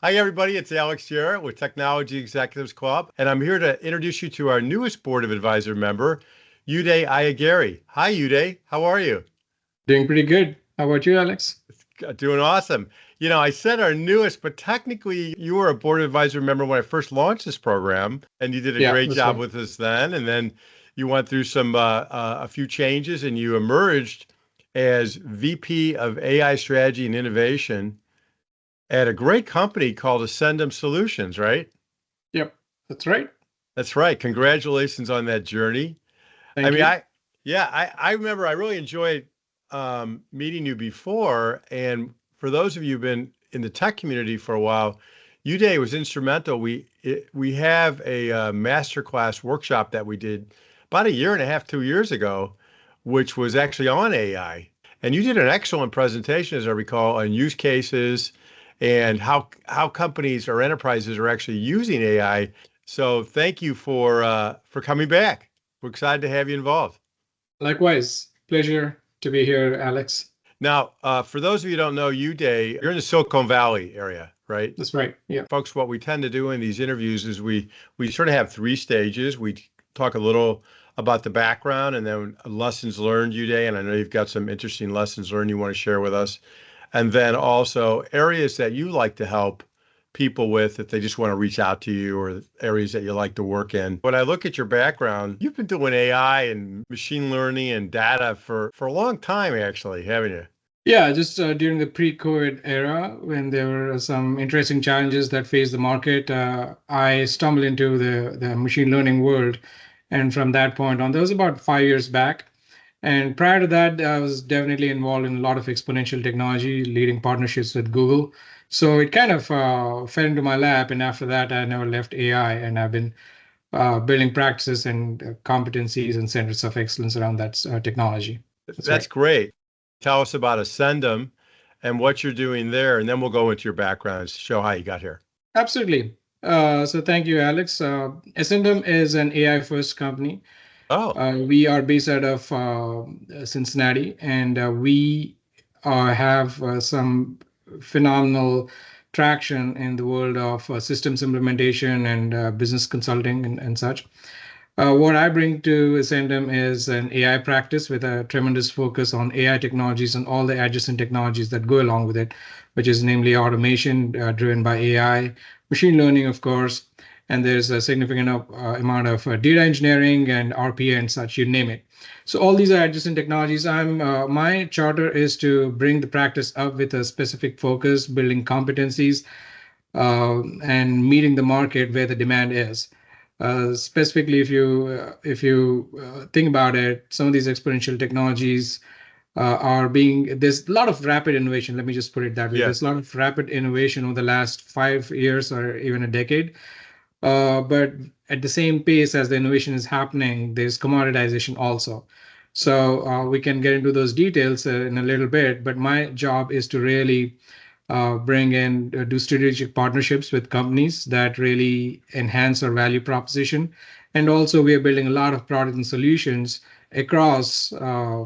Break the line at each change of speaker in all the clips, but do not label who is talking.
Hi, everybody. It's Alex Jarett with Technology Executives Club, and I'm here to introduce you to our newest Board of Advisor member, Uday Ayyagari. Hi, Uday. How are you?
Doing pretty good. How about you, Alex?
Doing awesome. I said our newest, but technically you were a Board of Advisor member when I first launched this program, and you did a
Yeah,
great
that's
job
right.
with us then. And then you went through a few changes, and you emerged as VP of AI Strategy and Innovation at a great company called Ascendum Solutions, right?
Yep, that's right.
That's right. Congratulations on that journey. I
Thank
mean,
you.
I remember I really enjoyed meeting you before. And for those of you who've been in the tech community for a while, Uday was instrumental. We have a masterclass workshop that we did about a year and a half, 2 years ago, which was actually on AI. And you did an excellent presentation, as I recall, on use cases and how companies or enterprises are actually using AI. So thank you for coming back. We're excited to have you involved.
Likewise, pleasure to be here, Alex.
Now, for those of you who don't know you, Day, you're in the Silicon Valley area, right?
That's right. Yeah.
Folks, what we tend to do in these interviews is we sort of have three stages. We talk a little about the background and then lessons learned, you, Day, and I know you've got some interesting lessons learned you want to share with us. And then also areas that you like to help people with if they just want to reach out to you or areas that you like to work in. When I look at your background, you've been doing AI and machine learning and data for a long time, actually, haven't you?
Yeah, just during the pre-COVID era, when there were some interesting challenges that faced the market, I stumbled into the machine learning world. And from that point on, that was about 5 years back. And prior to that, I was definitely involved in a lot of exponential technology, leading partnerships with Google. So it kind of fell into my lap. And after that, I never left AI. And I've been building practices and competencies and centers of excellence around that technology. That's
That's
right.
great. Tell us about Ascendum and what you're doing there, and then we'll go into your background and show how you got here.
Absolutely. So thank you, Alex. Ascendum is an AI first company.
Oh,
We are based out of Cincinnati, and we have some phenomenal traction in the world of systems implementation and business consulting and such. What I bring to Ascendum is an AI practice with a tremendous focus on AI technologies and all the adjacent technologies that go along with it, which is namely automation driven by AI, machine learning, of course, and there's a significant amount of data engineering and RPA and such, you name it. So all these are adjacent technologies. My charter is to bring the practice up with a specific focus, building competencies, and meeting the market where the demand is. Specifically, if you think about it, some of these exponential technologies are being there's a lot of rapid innovation. Let me just put it that way.
yeah.
There's a lot of rapid innovation over the last 5 years or even a decade. But at the same pace as the innovation is happening, there's commoditization also. So we can get into those details in a little bit. But my job is to really bring in, do strategic partnerships with companies that really enhance our value proposition. And also, we are building a lot of products and solutions across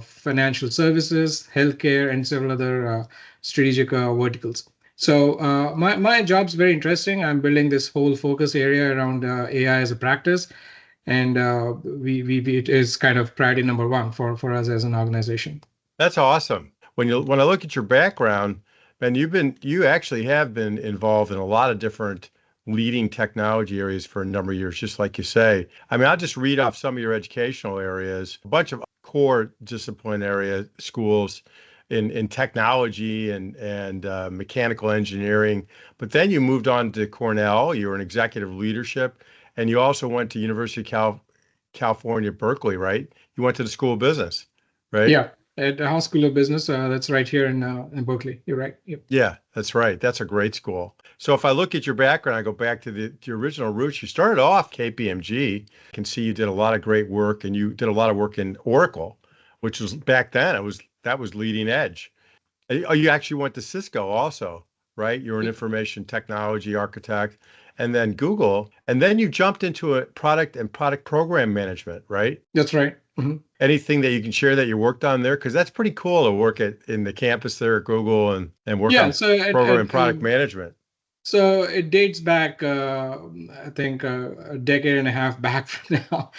financial services, healthcare, and several other strategic verticals. So my job's very interesting. I'm building this whole focus area around AI as a practice, and it is kind of priority number one for us as an organization.
That's awesome. When I look at your background, man, you actually have been involved in a lot of different leading technology areas for a number of years, just like you say. I mean, I'll just read off some of your educational areas, a bunch of core discipline area schools in technology and mechanical engineering. But then you moved on to Cornell. You were in executive leadership, and you also went to University of California, Berkeley, right? You went to the School of Business, right?
Yeah, at the House School of Business, that's right here in Berkeley. You're right. Yep.
Yeah, that's right. That's a great school. So if I look at your background, I go back to your original roots. You started off KPMG. I can see you did a lot of great work, and you did a lot of work in Oracle, which was back then. That was leading edge. Oh, you actually went to Cisco also, right? You were an information technology architect, and then Google, and then you jumped into a product program management, right?
That's right. Mhm.
Anything that you can share that you worked on there? Because that's pretty cool to work in the campus there at Google and work
Yeah.
on
So
program and product management.
So it dates back, I think, a decade and a half back from now.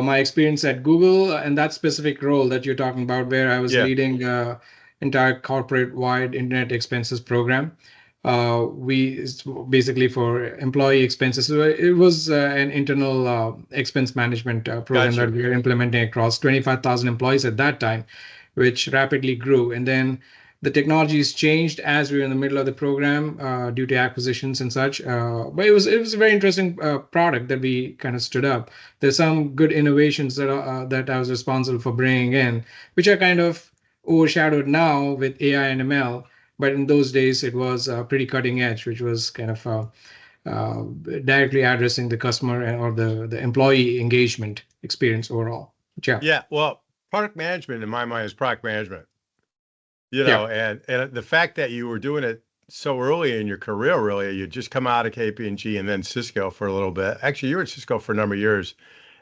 My experience at Google and that specific role that you're talking about, where I was
Yeah,
leading entire corporate-wide internet expenses program. It's basically for employee expenses. So it was an internal expense management program that
gotcha.
we were implementing across 25,000 employees at that time, which rapidly grew. And then the technologies changed as we were in the middle of the program due to acquisitions and such. But it was a very interesting product that we kind of stood up. There's some good innovations that I was responsible for bringing in, which are kind of overshadowed now with AI and ML. But in those days, it was pretty cutting edge, which was kind of uh, directly addressing the customer or the employee engagement experience overall. Yeah,
Yeah, well, product management in my mind is product management.
yeah,
And the fact that you were doing it so early in your career, really, you just come out of KPMG and then Cisco for a little bit. Actually, you were at Cisco for a number of years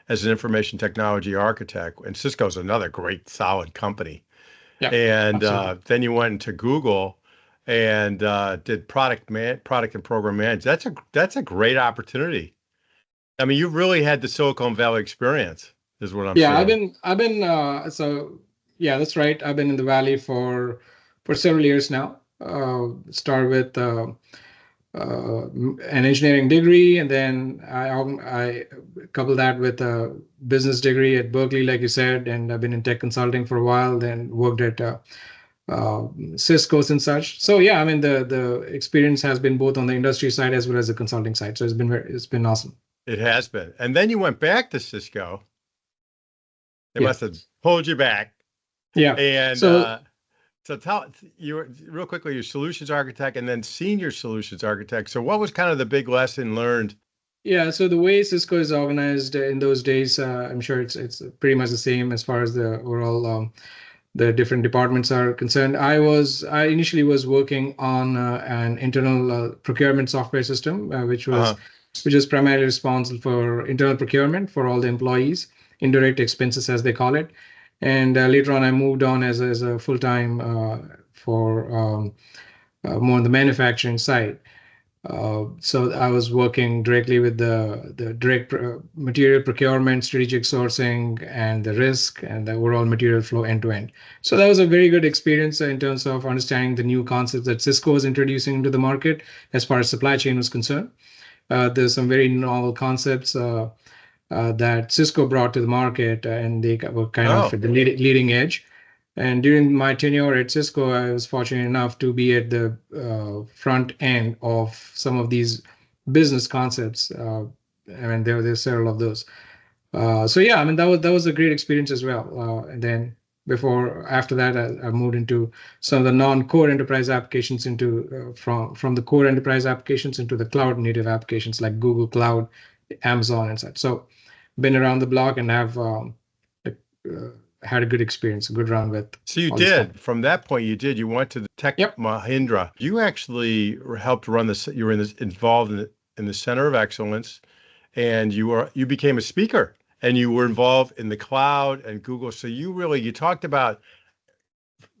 as an information technology architect, and Cisco's another great, solid company.
yeah,
And
absolutely.
then you went into Google and did product and program management. That's a great opportunity. I mean, you've really had the Silicon Valley experience, is what I'm
Yeah, I've
seeing.
been I've been so yeah, that's right. I've been in the Valley for several years now. Start with an engineering degree, and then I couple that with a business degree at Berkeley, like you said, and I've been in tech consulting for a while. Then worked at uh, Cisco's and such. So yeah, I mean the experience has been both on the industry side as well as the consulting side. So it's been awesome.
It has been. And then you went back to Cisco. They
Yeah,
must have pulled you back.
yeah.
And
So
so tell you were real quickly, you're solutions architect and then senior solutions architect. So what was kind of the big lesson learned?
yeah, so the way Cisco is organized in those days, I'm sure it's pretty much the same as far as the overall the different departments are concerned. I initially was working on an internal procurement software system,
Uh-huh.
which was primarily responsible for internal procurement for all the employees, indirect expenses as they call it. And later on, I moved on as a full time for more on the manufacturing side. So I was working directly with the direct material procurement, strategic sourcing, and the risk and the overall material flow end to end. So that was a very good experience in terms of understanding the new concepts that Cisco was introducing into the market as far as supply chain was concerned. There's some very novel concepts that Cisco brought to the market, and they were kind of
Oh,
at the leading edge. And during my tenure at Cisco, I was fortunate enough to be at the front end of some of these business concepts. I mean, there's several of those. So yeah, I mean that was a great experience as well. And then after that, I moved into some of the non-core enterprise applications into from the core enterprise applications into the cloud native applications like Google Cloud, Amazon, and such. So been around the block and have uh, had a good experience, a good run with
so you
all this stuff.
did. From that point, you did. You went to the Tech
Yep,
Mahindra. You actually helped run this. You were involved in the Center of Excellence, and you became a speaker, and you were involved in the cloud and Google. So you talked about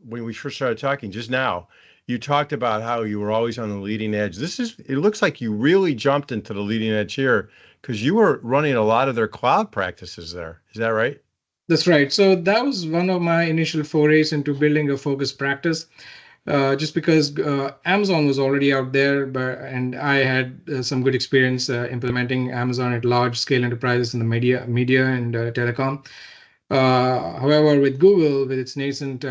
when we first started talking just now. You talked about how you were always on the leading edge. It looks like you really jumped into the leading edge here because you were running a lot of their cloud practices there. Is that right?
that's right. So that was one of my initial forays into building a focused practice. Just because Amazon was already out there, and I had some good experience implementing Amazon at large scale enterprises in the media and telecom. However, with Google, with its nascent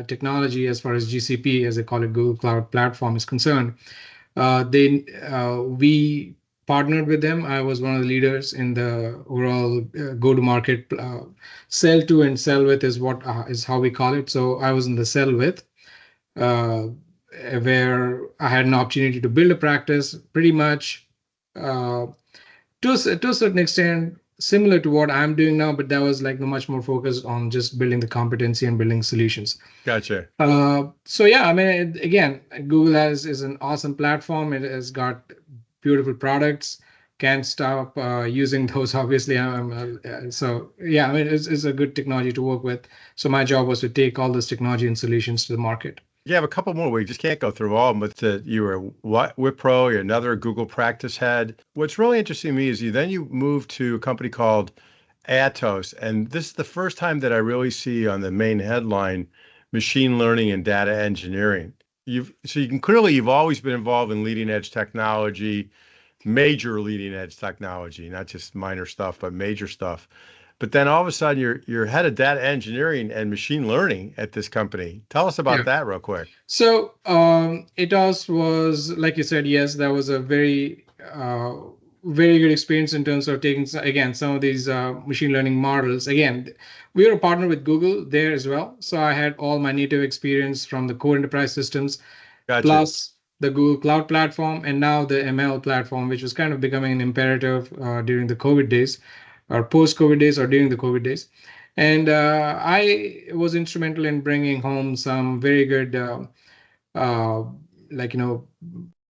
technology as far as GCP, as they call it, Google Cloud Platform is concerned, they we partnered with them. I was one of the leaders in the overall go-to-market sell to and sell with is what is how we call it. So I was in the sell with uh, where I had an opportunity to build a practice pretty much uh, to a certain extent similar to what I'm doing now, but that was like much more focused on just building the competency and building solutions.
Gotcha.
So yeah, I mean, again, Google is an awesome platform. It has got beautiful products. Can't stop using those. Obviously, so yeah. I mean, it's a good technology to work with. So my job was to take all this technology and solutions to the market.
You have a couple more. We just can't go through all of them, but you were Wipro, you're another Google practice head. What's really interesting to me is you moved to a company called Atos, and this is the first time that I really see on the main headline, machine learning and data engineering. You've always been involved in leading edge technology, major leading edge technology, not just minor stuff, but major stuff. But then all of a sudden you're head of data engineering and machine learning at this company. Tell us about
Yeah.
that real quick.
So ATOS was, like you said, yes, that was a very good experience in terms of taking, again, some of these machine learning models. Again, we were a partner with Google there as well. So I had all my native experience from the core enterprise systems,
Gotcha.
plus the Google Cloud Platform, and now the ML platform, which was kind of becoming an imperative during the COVID days, or post-COVID days, or during the COVID days. And I was instrumental in bringing home some very good, uh, like,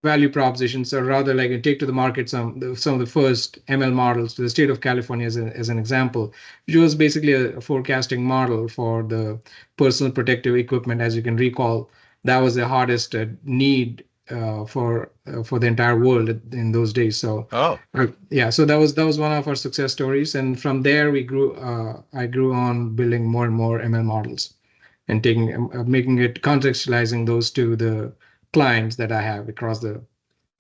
value propositions, or rather, like, take to the market some of the first ML models to the state of California as an example, which was basically a forecasting model for the personal protective equipment. As you can recall, that was the hardest need for the entire world in those days. So, yeah, so that was one of our success stories, and from there we grew. I grew on building more and more ML models, and making it contextualizing those to the clients that I have across the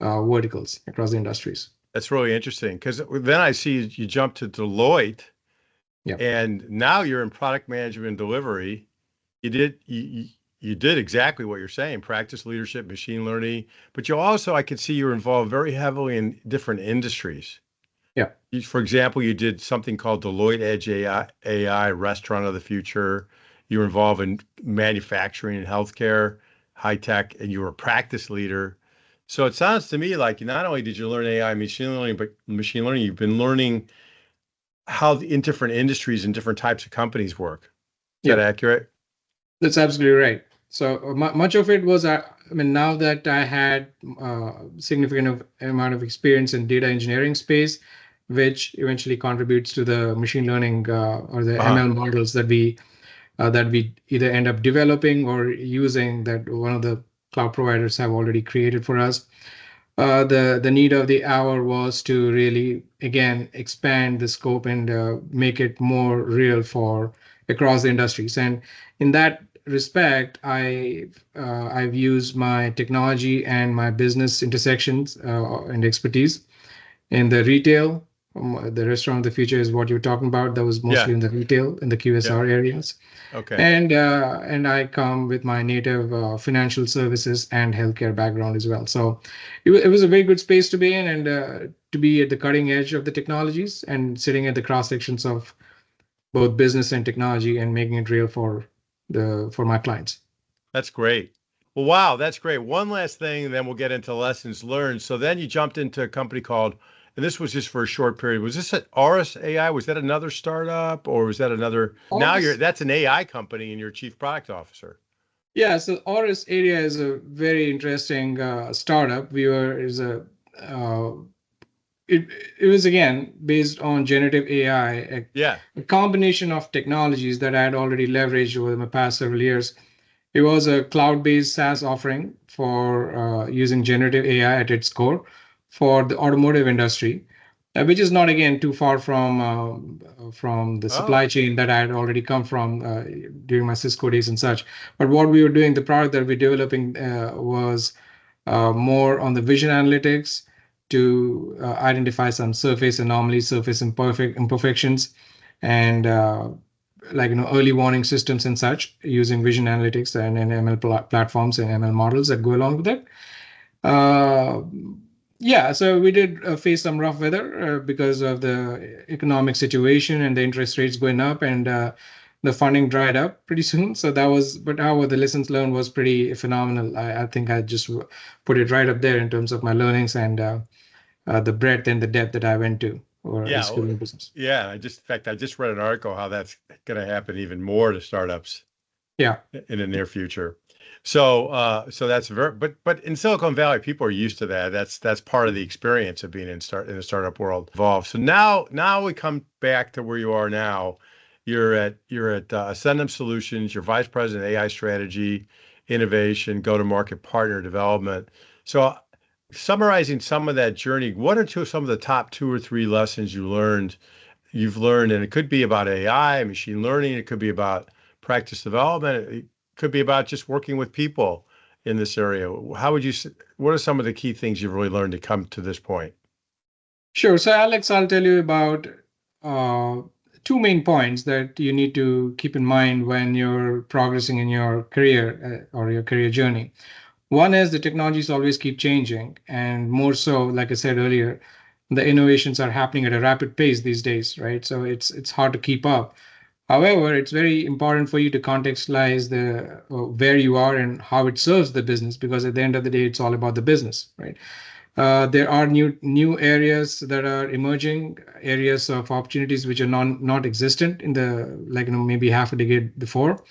verticals, across the industries.
That's really interesting because then I see you jump to Deloitte,
Yeah.
and now you're in product management and delivery. You did exactly what you're saying, practice leadership, machine learning, but I could see you're involved very heavily in different industries.
Yeah.
For example, you did something called Deloitte Edge AI Restaurant of the Future. You were involved in manufacturing and healthcare, high tech, and you were a practice leader. So it sounds to me like not only did you learn AI machine learning, but machine learning, you've been learning how in different industries and different types of companies work. Is that accurate?
That's absolutely right. So much of it was, I mean, now that I had significant amount of experience in data engineering space, which eventually contributes to the machine learning or the ML models that we either end up developing or using, that one of the cloud providers have already created for us. The need of the hour was to really, again, expand the scope and make it more real for across the industries. And in that respect, I've used my technology and my business intersections and expertise in the retail. The restaurant of the future is what you're talking about. That was mostly in the retail, in the QSR areas.
Okay.
And I come with my native financial services and healthcare background as well. So it was a very good space to be in, and to be at the cutting edge of the technologies and sitting at the cross sections of both business and technology and making it real for my clients.
That's great. Well, wow, that's great. One last thing, and then we'll get into lessons learned. So then you jumped into a company called, and this was just for a short period. Was this at Auris AI? Was that another startup, or was that another? That's an AI company, and you're chief product officer.
Yeah, so Auris AI is a very interesting startup. It was, again, based on generative AI, a combination of technologies that I had already leveraged over the past several years. It was a cloud-based SaaS offering for using generative AI at its core for the automotive industry, which is not, again, too far from the supply chain that I had already come from during my Cisco days and such. But what we were doing, the product that we're developing was more on the vision analytics to identify some surface anomalies, surface imperfections, and early warning systems and such, using vision analytics and ML platforms and ML models that go along with it. Yeah, so we did face some rough weather because of the economic situation and the interest rates going up, and the funding dried up pretty soon. So but however, the lessons learned was pretty phenomenal. I think I just put it right up there in terms of my learnings and the breadth and the depth that I went to. Business.
Yeah. In fact, I just read an article how that's going to happen even more to startups.
Yeah.
In the near future. So that's but in Silicon Valley, people are used to that. That's part of the experience of being in the startup world involved. So now we come back to where you are now. You're at Ascendum Solutions. You're vice president of AI strategy, innovation, go-to-market partner development. So summarizing some of that journey, what are some of the top 2 or 3 lessons you've learned, and it could be about AI, machine learning, it could be about practice development, it could be about just working with people in this area. What are some of the key things you've really learned to come to this point?
Sure. So, Alex, I'll tell you about two main points that you need to keep in mind when you're progressing in your career or your career journey. One is the technologies always keep changing, and more so, like I said earlier, the innovations are happening at a rapid pace these days, right? So it's hard to keep up. However, it's very important for you to contextualize the where you are and how it serves the business, because at the end of the day, it's all about the business, right? There are new areas that are emerging, areas of opportunities which are not existent in the maybe half a decade before,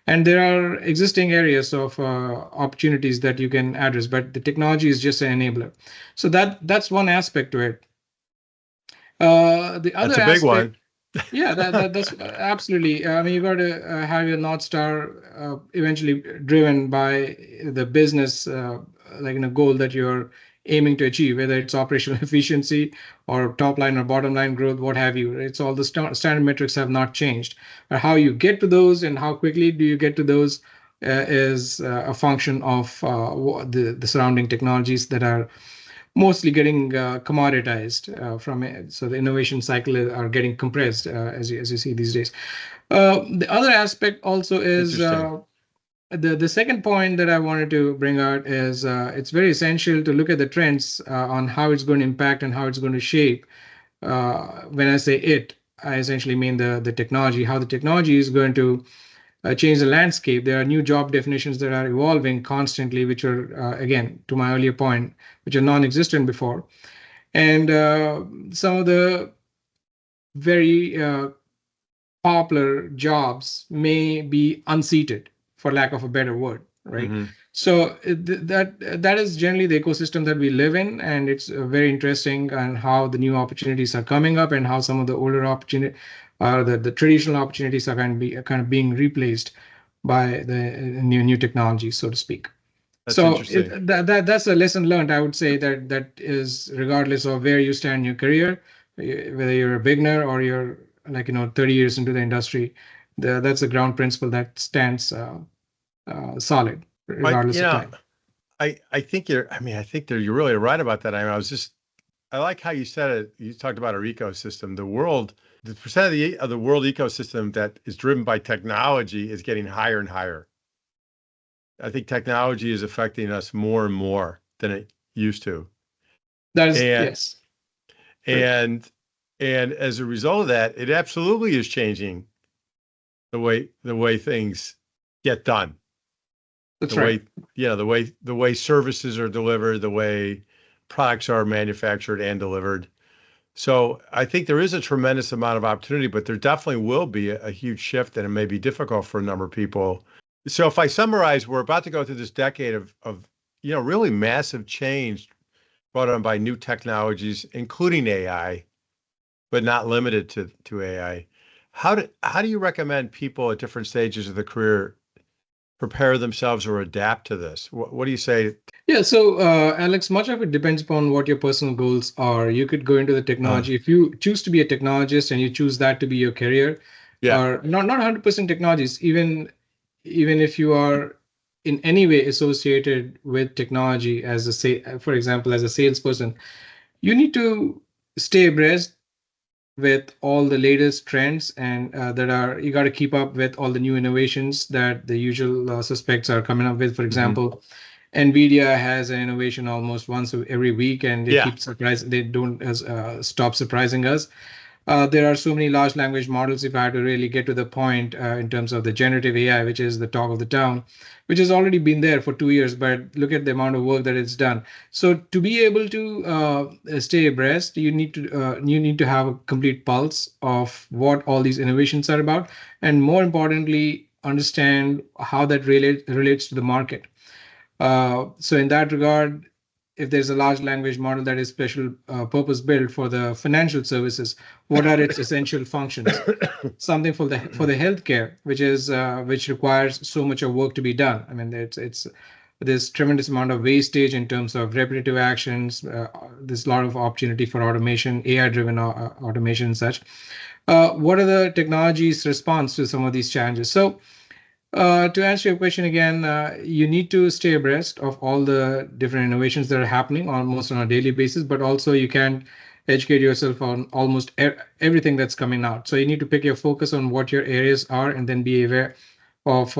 and there are existing areas of opportunities that you can address. But the technology is just an enabler. So that's one aspect to it. The other
That's a big one.
Yeah, that's absolutely. I mean, you got to have your North Star eventually driven by the business, goal that you're aiming to achieve, whether it's operational efficiency or top line or bottom line growth, what have you. It's all the standard metrics have not changed. But how you get to those and how quickly do you get to those is a function of the surrounding technologies that are mostly getting commoditized from it. So the innovation cycle are getting compressed as you see these days. The other aspect also is the second point that I wanted to bring out is it's very essential to look at the trends on how it's going to impact and how it's going to shape. When I say it, I essentially mean the technology, how the technology is going to change the landscape. There are new job definitions that are evolving constantly, which are, again, to my earlier point, which are non-existent before. And some of the very popular jobs may be unseated, for lack of a better word, right? Mm-hmm. So that is generally the ecosystem that we live in, and it's very interesting and how the new opportunities are coming up and how some of the older opportunities, the traditional opportunities are kind of being replaced by the new technology, so to speak.
That's
so
interesting.
That's a lesson learned. I would say that is regardless of where you stand in your career, whether you're a beginner or you're 30 years into the industry, that's a ground principle that stands solid regardless of time.
I think you're really right about that. I mean, I like how you said it. You talked about our ecosystem. The percent of the world ecosystem that is driven by technology is getting higher and higher. I think technology is affecting us more and more than it used to.
Yes.
And as a result of that, it absolutely is changing the way things get done.
That's right.
The way services are delivered, the way products are manufactured and delivered. So I think there is a tremendous amount of opportunity, but there definitely will be a huge shift, and it may be difficult for a number of people. So if I summarize, we're about to go through this decade of really massive change brought on by new technologies, including AI, but not limited to AI. How do you recommend people at different stages of the career prepare themselves or adapt to this? What do you say?
Yeah, so Alex, much of it depends upon what your personal goals are. You could go into the technology. If you choose to be a technologist and you choose that to be your career, or not 100% technologies, even if you are in any way associated with technology for example, as a salesperson, you need to stay abreast with all the latest trends and you got to keep up with all the new innovations that the usual suspects are coming up with. For example, NVIDIA has an innovation almost once every week, and they keep surprising. They don't stop surprising us. There are so many large language models. If I had to really get to the point in terms of the generative AI, which is the talk of the town, which has already been there for 2 years, but look at the amount of work that it's done. So to be able to stay abreast, you need to have a complete pulse of what all these innovations are about, and more importantly, understand how that relates to the market. So in that regard, if there's a large language model that is special purpose built for the financial services, what are its essential functions? Something for the healthcare, which requires so much of work to be done. I mean, it's there's tremendous amount of wastage in terms of repetitive actions. There's a lot of opportunity for automation, AI-driven automation and such. What are the technology's response to some of these challenges? So to answer your question again, you need to stay abreast of all the different innovations that are happening almost on a daily basis, but also you can educate yourself on almost everything that's coming out. So you need to pick your focus on what your areas are and then be aware of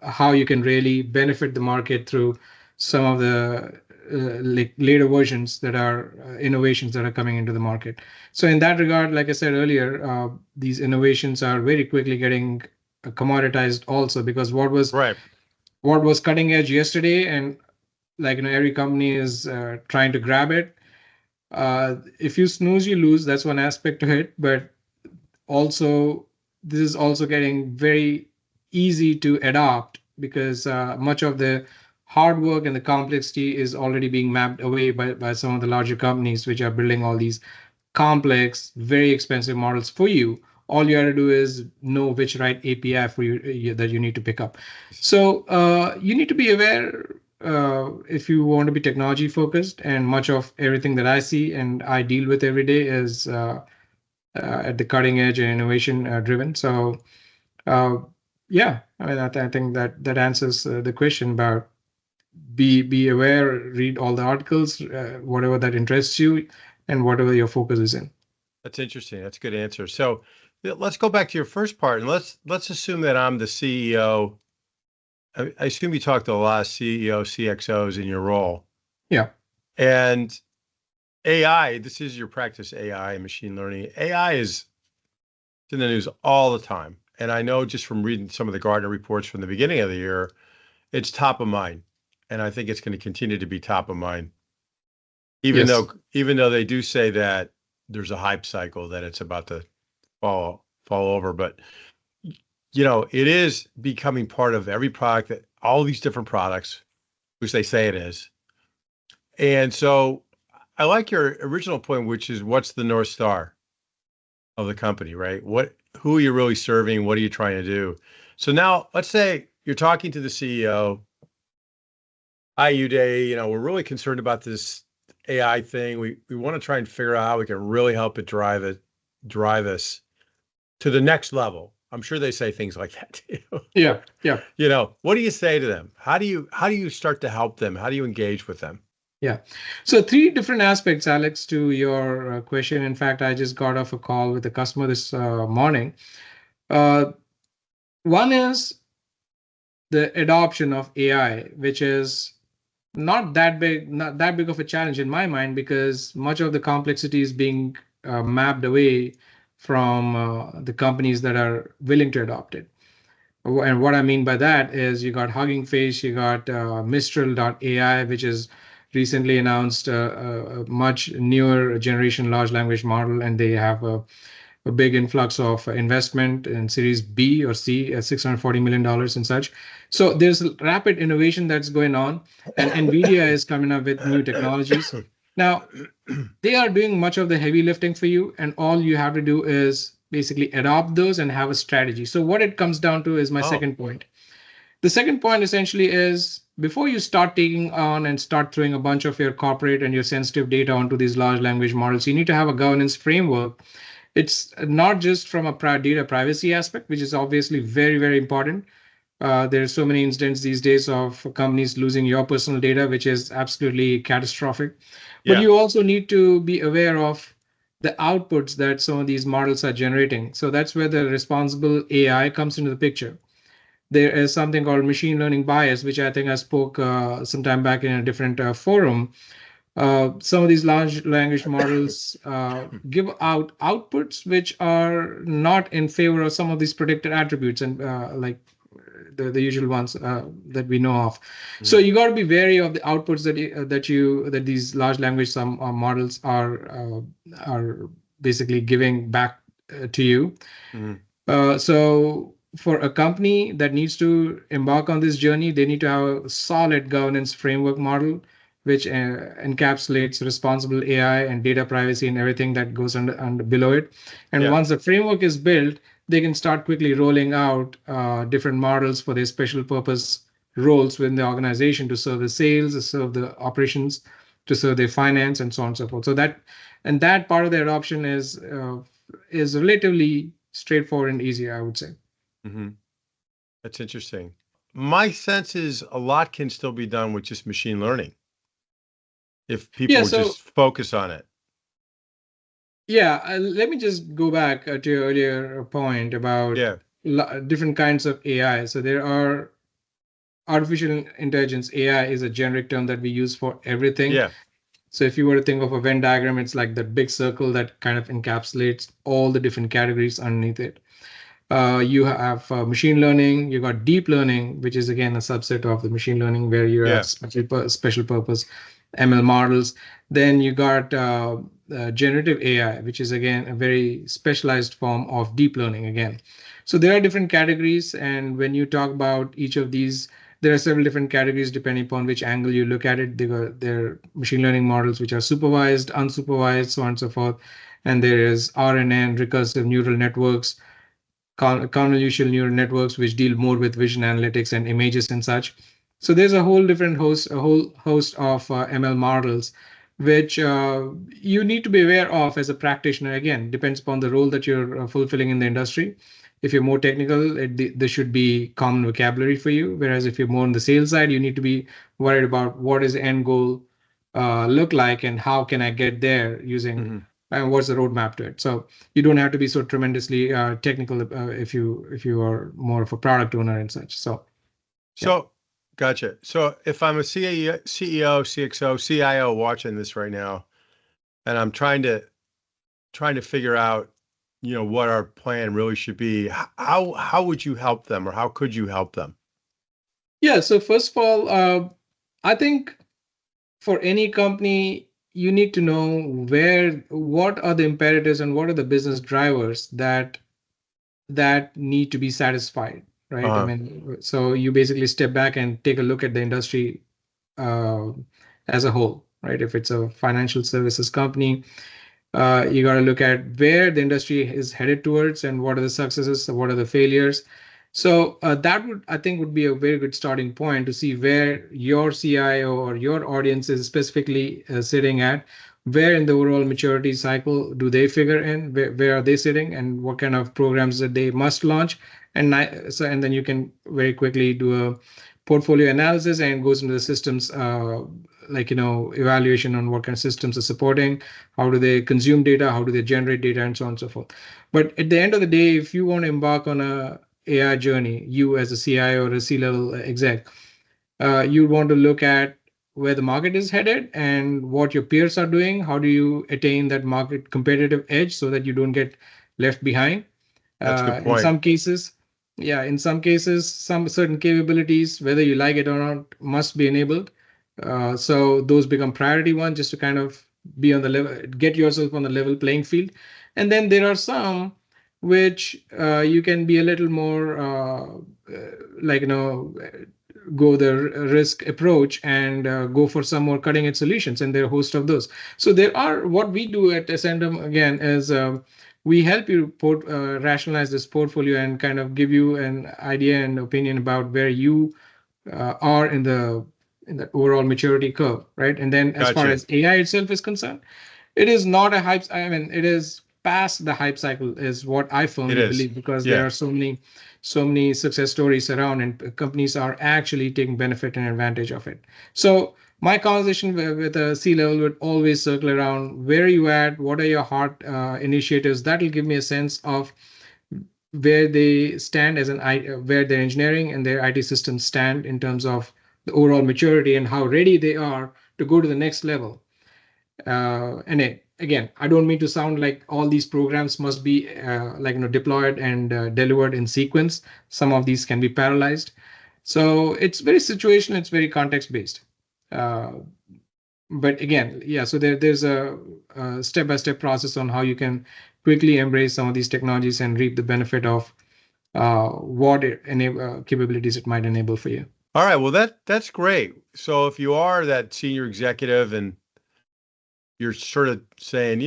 how you can really benefit the market through some of the like later versions that are innovations that are coming into the market. So in that regard, like I said earlier, these innovations are very quickly getting commoditized also, because what was cutting edge yesterday, and every company is trying to grab it. If you snooze, you lose. That's one aspect to it, but also this is also getting very easy to adopt, because much of the hard work and the complexity is already being mapped away by some of the larger companies which are building all these complex, very expensive models for you. All you have to do is know which right API for you that you need to pick up. So you need to be aware if you want to be technology focused, and much of everything that I see and I deal with every day is at the cutting edge and innovation driven. So yeah, I mean, I think that answers the question about be aware, read all the articles, whatever that interests you, and whatever your focus is in.
That's interesting. That's a good answer. So let's go back to your first part, and let's assume that I'm the CEO. I assume you talk to a lot of CEOs, CXOs in your role.
Yeah.
And AI, this is your practice, AI and machine learning. AI is in the news all the time. And I know just from reading some of the Gartner reports from the beginning of the year, it's top of mind. And I think it's going to continue to be top of mind. Even though they do say that there's a hype cycle that it's about to fall over, but it is becoming part of every product, that all these different products, which they say it is. And so I like your original point, which is what's the North Star of the company, right? Who are you really serving? What are you trying to do? So now let's say you're talking to the CEO. Hi, Uday, we're really concerned about this AI thing. We want to try and figure out how we can really help it drive us to the next level. I'm sure they say things like that too.
Yeah.
What do you say to them? How do you start to help them? How do you engage with them?
Yeah. So 3 different aspects, Alex, to your question. In fact, I just got off a call with a customer this morning. One is the adoption of AI, which is not that big of a challenge in my mind, because much of the complexity is being mapped away from the companies that are willing to adopt it. And what I mean by that is you got Hugging Face, you got Mistral.ai, which is recently announced a much newer generation large language model, and they have a big influx of investment in Series B or C, $640 million and such. So there's rapid innovation that's going on, and NVIDIA is coming up with new technologies. Now, they are doing much of the heavy lifting for you, and all you have to do is basically adopt those and have a strategy. So what it comes down to is my second point. The second point essentially is, before you start taking on and start throwing a bunch of your corporate and your sensitive data onto these large language models, you need to have a governance framework. It's not just from a data privacy aspect, which is obviously very, very important. There are so many incidents these days of companies losing your personal data, which is absolutely catastrophic. But you also need to be aware of the outputs that some of these models are generating. So that's where the responsible AI comes into the picture. There is something called machine learning bias, which I think I spoke some time back in a different forum. Some of these large language models give out outputs which are not in favor of some of these predicted attributes, and like the usual ones that we know of. So you got to be wary of the outputs that these large language models are basically giving back to you. So for a company that needs to embark on this journey, they need to have a solid governance framework model which encapsulates responsible AI and data privacy and everything that goes under below it. And
Yeah.
once the framework is built, they can start quickly rolling out different models for their special purpose roles within the organization to serve the sales, to serve the operations, to serve their finance, and so on and so forth. So that part of the adoption is relatively straightforward and easy, I would say.
Mm-hmm. That's interesting. My sense is a lot can still be done with just machine learning if people would just focus on it.
Yeah, let me just go back to your earlier point about different kinds of AI. So there are artificial intelligence. AI is a generic term that we use for everything.
Yeah.
So if you were to think of a Venn diagram, it's like that big circle that kind of encapsulates all the different categories underneath it. You have machine learning, you got deep learning, which is again a subset of the machine learning where you have special purpose ML models. Then you got generative AI, which is again a very specialized form of deep learning again. So there are different categories, and when you talk about each of these, there are several different categories depending upon which angle you look at it. There are machine learning models which are supervised, unsupervised, so on and so forth. And there is RNN, recursive neural networks, convolutional neural networks, which deal more with vision analytics and images and such. So there's a whole host of ML models, which you need to be aware of as a practitioner. Again, depends upon the role that you're fulfilling in the industry. If you're more technical, this should be common vocabulary for you. Whereas if you're more on the sales side, you need to be worried about what is the end goal look like and how can I get there using and what's the roadmap to it. So you don't have to be so tremendously technical if you are more of a product owner and such. So
gotcha. So if I'm a CEO, CXO, CIO watching this right now, and I'm trying to figure out, what our plan really should be, how would you help them, or how could you help them?
Yeah. So first of all, I think for any company, you need to know what are the imperatives and what are the business drivers that need to be satisfied, right? I mean, so you basically step back and take a look at the industry as a whole, right? If it's a financial services company, you got to look at where the industry is headed towards and what are the successes, what are the failures. So that would be a very good starting point to see where your CIO or your audience is specifically sitting at. Where in the overall maturity cycle do they figure in? Where are they sitting, and what kind of programs that they must launch? And then you can very quickly do a portfolio analysis and goes into the systems evaluation on what kind of systems are supporting, how do they consume data, how do they generate data, and so on and so forth. But at the end of the day, if you want to embark on a AI journey, you as a CIO or a C-level exec, you want to look at where the market is headed and what your peers are doing. How do you attain that market competitive edge so that you don't get left behind?
That's a good point.
In some cases, some certain capabilities, whether you like it or not, must be enabled. So those become priority one, just to kind of be on the level, get yourself on the level playing field. And then there are some which you can be a little more go the risk approach and go for some more cutting edge solutions, and there are a host of those. So what we do at Ascendum again is we help you rationalize this portfolio and kind of give you an idea and opinion about where you are in the overall maturity curve, right? And then as far as AI itself is concerned, it is not a hype. I mean, it is past the hype cycle, is what I firmly believe, because there are so many success stories around, and companies are actually taking benefit and advantage of it. So my conversation with a C-level would always circle around where are you at, what are your hot initiatives. That will give me a sense of where they stand where their engineering and their IT systems stand in terms of the overall maturity and how ready they are to go to the next level. Again, I don't mean to sound like all these programs must be deployed and delivered in sequence. Some of these can be parallelized. So it's very situational, it's very context based. But again, so there's a step-by-step process on how you can quickly embrace some of these technologies and reap the benefit of what capabilities it might enable for you.
All right. Well, that's great. So if you are that senior executive and you're sort of saying,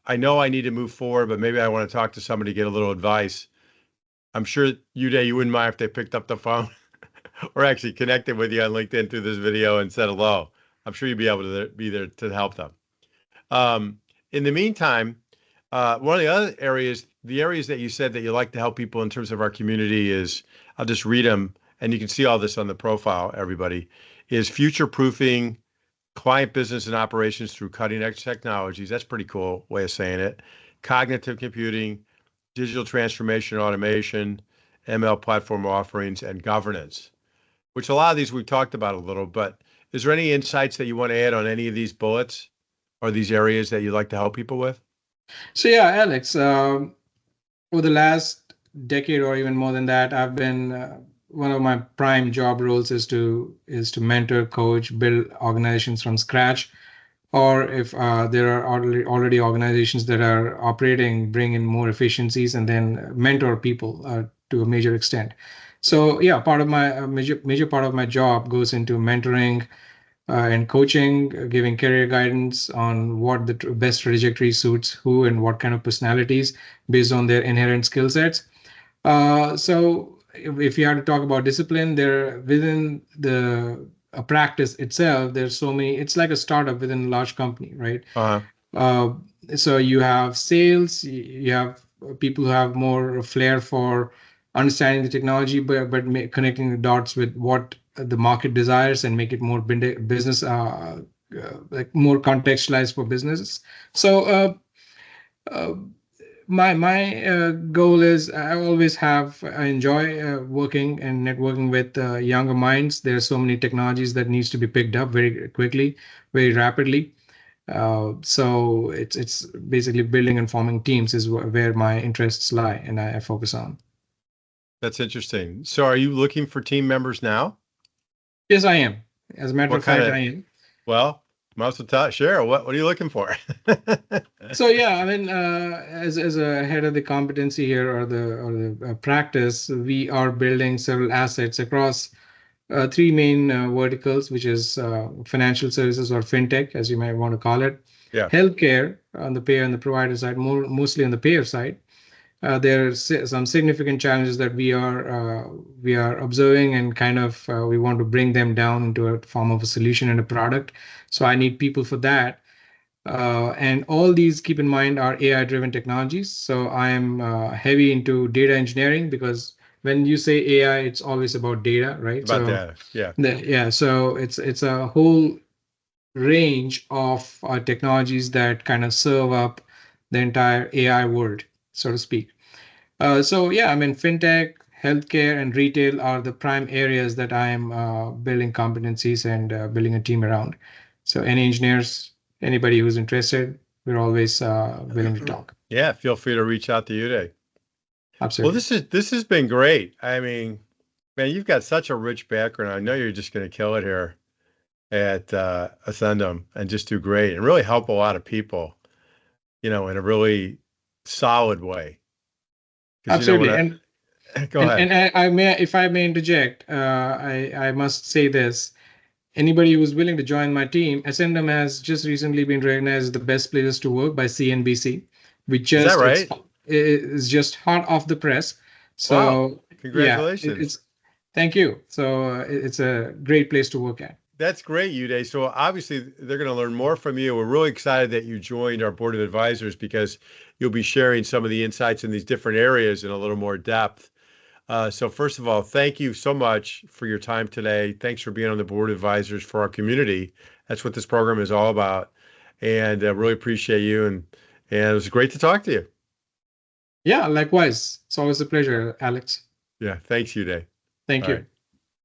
I know I need to move forward, but maybe I want to talk to somebody to get a little advice. I'm sure Uday, you wouldn't mind if they picked up the phone or actually connected with you on LinkedIn through this video and said hello. I'm sure you'd be able to be there to help them. In the meantime, one of the other areas, the areas that you said that you like to help people in terms of our community is, I'll just read them, and you can see all this on the profile, everybody, is future proofing client business and operations through cutting edge technologies. That's a pretty cool way of saying it. Cognitive computing, digital transformation, automation, ML platform offerings, and governance, which a lot of these we've talked about a little, but is there any insights that you want to add on any of these bullets or these areas that you'd like to help people with?
So yeah, Alex, over the last decade or even more than that, I've been one of my prime job roles is to mentor, coach, build organizations from scratch, or if there are already organizations that are operating, bring in more efficiencies, and then mentor people to a major extent. So yeah, part of my major part of my job goes into mentoring and coaching, giving career guidance on what the best trajectory suits who and what kind of personalities based on their inherent skill sets. So if you have to talk about discipline, there within the a practice itself, there's so many. It's like a startup within a large company, right?
Uh-huh.
Uh, so you have sales, you have people who have more flair for understanding the technology, but connecting the dots with what the market desires and make it more business, like more contextualized for businesses. So uh, my goal is I enjoy working and networking with younger minds. There are so many technologies that needs to be picked up very quickly, very rapidly. So it's basically building and forming teams is where my interests lie, and I focus on.
That's interesting. So are you looking for team members now?
Yes, I am. As a matter
What
of
kind
fact,
of,
I am.
well, must have taught Cheryl, what are you looking for?
So yeah, I mean, as a head of the competency here or the practice, we are building several assets across three main verticals, which is financial services or fintech, as you might want to call it,
Yeah.
healthcare on the payer and the provider side, mostly on the payer side. There are some significant challenges that we are observing, and kind of we want to bring them down into a form of a solution and a product. So I need people for that. And all these, keep in mind, are AI-driven technologies. So I am heavy into data engineering because when you say AI, it's always about data, right?
About
So
that. Yeah.
yeah, so it's a whole range of technologies that kind of serve up the entire AI world, so to speak. So yeah, I mean, fintech, healthcare, and retail are the prime areas that I am building competencies and building a team around. So any engineers, anybody who's interested, we're always willing to talk.
Yeah. Feel free to reach out to Uday. Well,
Absolutely.
this has been great. I mean, man, you've got such a rich background. I know you're just going to kill it here at Ascendum and just do great and really help a lot of people, in a really solid way. Because when
Absolutely.
I go ahead.
And I may, if I may interject, I must say this. Anybody who's willing to join my team, Ascendum has just recently been recognized as the best places to work by CNBC. We
Is that
just
right?
it's just hot off the press.
Wow.
So yeah,
Congratulations.
it's thank you. So it's a great place to work at.
That's great, Uday. So obviously they're going to learn more from you. We're really excited that you joined our board of advisors because you'll be sharing some of the insights in these different areas in a little more depth. So first of all, thank you so much for your time today. Thanks for being on the board of advisors for our community. That's what this program is all about. And really appreciate you. And it was great to talk to you.
Yeah, likewise. It's always a pleasure, Alex.
Yeah. Thanks, Uday.
Thank
All
you.
right.